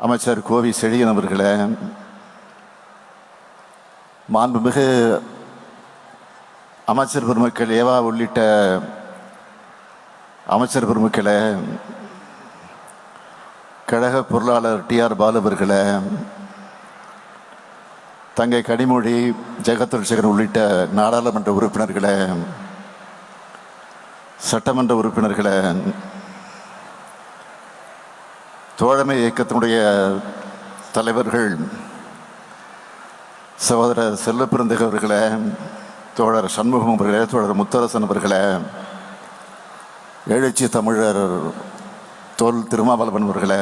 அமைச்சர் கோவி செழியன் அவர்களே, மாண்புமிகு அமைச்சர் பெருமக்கள், ஏவா உள்ளிட்ட அமைச்சர் பெருமக்களே, கழக பொருளாளர் டிஆர் பாலு அவர்களே, தங்கை கனிமொழி, ஜெகத்ரட்சகன் உள்ளிட்ட நாடாளுமன்ற உறுப்பினர்களே, சட்டமன்ற உறுப்பினர்களே, தோழமை இயக்கத்தினுடைய தலைவர்கள் சகோதரர் செல்வப்பிறந்தக அவர்களே, தோழர் சண்முகம் அவர்களே, தோழர் முத்தரசன் அவர்களே, எழுச்சி தமிழர் தோல் திருமாவளவன் அவர்களே,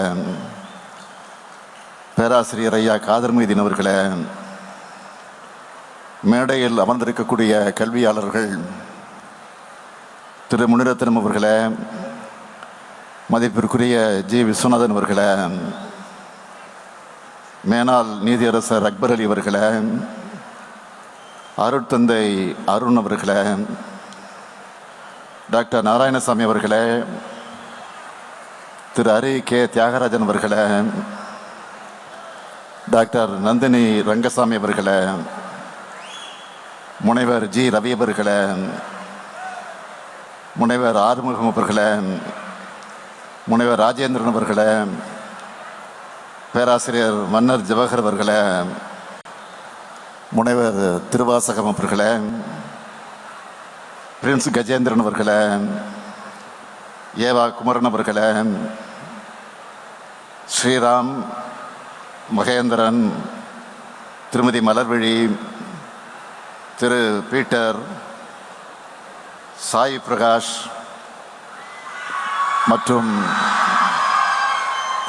பேராசிரியர் ஐயா காதர் மீதின் அவர்களே, மேடையில் அமர்ந்திருக்கக்கூடிய கல்வியாளர்கள் திரு முனிரத்னம் அவர்களே, மதிப்பிற்குரிய ஜி விஸ்வநாதன் அவர்களே, மேனாள் நீதியரசர் அக்பர் அலி அவர்களே, அருட்தந்தை அருண் அவர்களே, டாக்டர் நாராயணசாமி அவர்களே, திரு அரி கே தியாகராஜன் அவர்களே, டாக்டர் நந்தினி ரங்கசாமி அவர்களே, முனைவர் ஜி ரவி அவர்களே, முனைவர் ஆறுமுகம் அவர்களே, முனைவர் ராஜேந்திரன் அவர்களே, பேராசிரியர் மன்னர் ஜவஹர் அவர்களே, முனைவர் திருவாசகம் அவர்களே, பிரின்ஸ் கஜேந்திரன் அவர்களே, ஏவா குமரன் அவர்களே, ஸ்ரீராம், மகேந்திரன், திருமதி மலர்விழி, திரு பீட்டர், சாய் பிரகாஷ் மற்றும்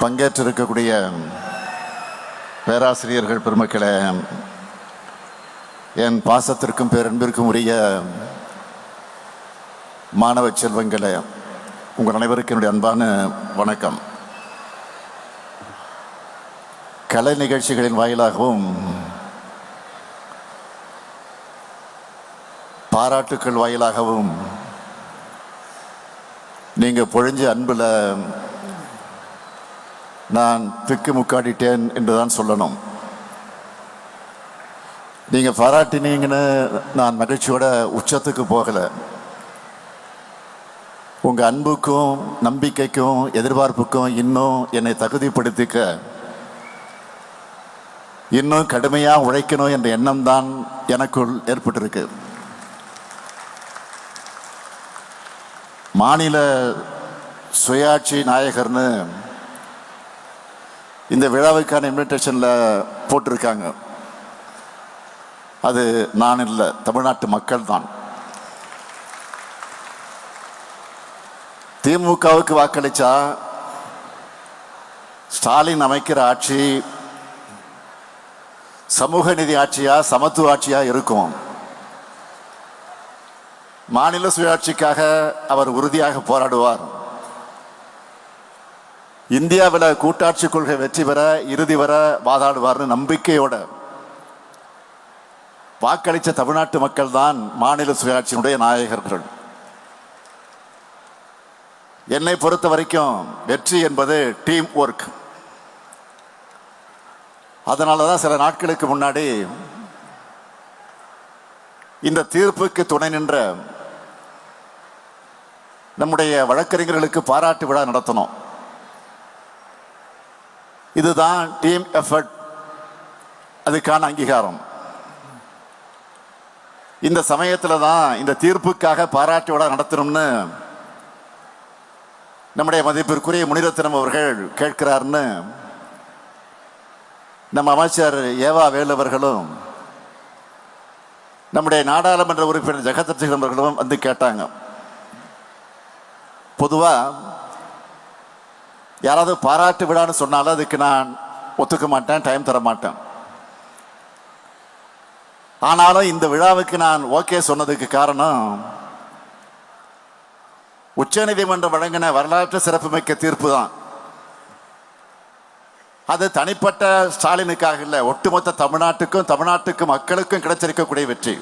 பங்கேற்றிருக்கக்கூடிய பேராசிரியர்கள் பெருமக்களே, என் பாசத்திற்கும் பேரன்பிற்கும் உரிய மாணவ செல்வங்களே, உங்கள் அனைவருக்கும் என்னுடைய அன்பான வணக்கம். கலை நிகழ்ச்சிகளின் வாயிலாகவும் பாராட்டுக்கள் வாயிலாகவும் நீங்கள் பொழிஞ்ச அன்பில் நான் திக்கு முக்காடிட்டேன் என்றுதான் சொல்லணும். நீங்கள் பாராட்டினீங்கன்னு நான் மகிழ்ச்சியோட உச்சத்துக்கு போகலை. உங்கள் அன்புக்கும் நம்பிக்கைக்கும் எதிர்பார்ப்புக்கும் இன்னும் என்னை தகுதிப்படுத்திக்க இன்னும் கடுமையாக உழைக்கணும் என்ற எண்ணம் தான் எனக்குள் ஏற்பட்டிருக்கு. மாநில சுயாட்சி நாயகர்னு இந்த விழாவுக்கான இன்விடேஷனில் போட்டிருக்காங்க. அது நான் இல்லை, தமிழ்நாட்டு மக்கள் தான். திமுகவுக்கு வாக்களித்தா ஸ்டாலின் அமைக்கிற ஆட்சி சமூக நீதி ஆட்சியா, சமத்துவ ஆட்சியா இருக்கும். மாநில சுயாட்சிக்காக அவர் உறுதியாக போராடுவார். இந்தியாவில் கூட்டாட்சி கொள்கை வெற்றி பெற இறுதி வர வாதாடுவார்னு நம்பிக்கையோட வாக்களித்த தமிழ்நாட்டு மக்கள் தான் மாநில சுயாட்சியினுடைய நாயகர்கள். என்னை பொறுத்த வரைக்கும் வெற்றி என்பது டீம் ஒர்க். அதனால தான் சில நாட்களுக்கு முன்னாடி இந்த தீர்ப்புக்கு துணை நின்ற நம்முடைய வழக்கறிஞர்களுக்கு பாராட்டு விழா நடத்தணும். இதுதான் டீம் எஃபர்ட், அதுக்கான அங்கீகாரம். இந்த சமயத்தில் தான் இந்த தீர்ப்புக்காக பாராட்டு விழா நடத்தணும்னு நம்முடைய மதிப்பிற்குரிய முனிரத்னம் அவர்கள் கேட்கிறார்னு நம்ம அமைச்சர் ஏவா வேலு அவர்களும் நம்முடைய நாடாளுமன்ற உறுப்பினர் ஜெகத்ரட்சகன் அவர்களும் வந்து கேட்டாங்க. பொதுவாக யாராவது பாராட்டு விழான்னு சொன்னாலும் அதுக்கு நான் ஒத்துக்க மாட்டேன், டைம் தர மாட்டேன். ஆனாலும் இந்த விழாவுக்கு நான் ஓகே சொன்னதுக்கு காரணம் உச்சநீதிமன்றம் வழங்கின வரலாற்று சிறப்புமிக்க தீர்ப்பு தான். அது தனிப்பட்ட ஸ்டாலினுக்காக இல்லை, ஒட்டுமொத்த தமிழ்நாட்டுக்கும் மக்களுக்கும் கிடைச்சிருக்கக்கூடிய வெற்றி.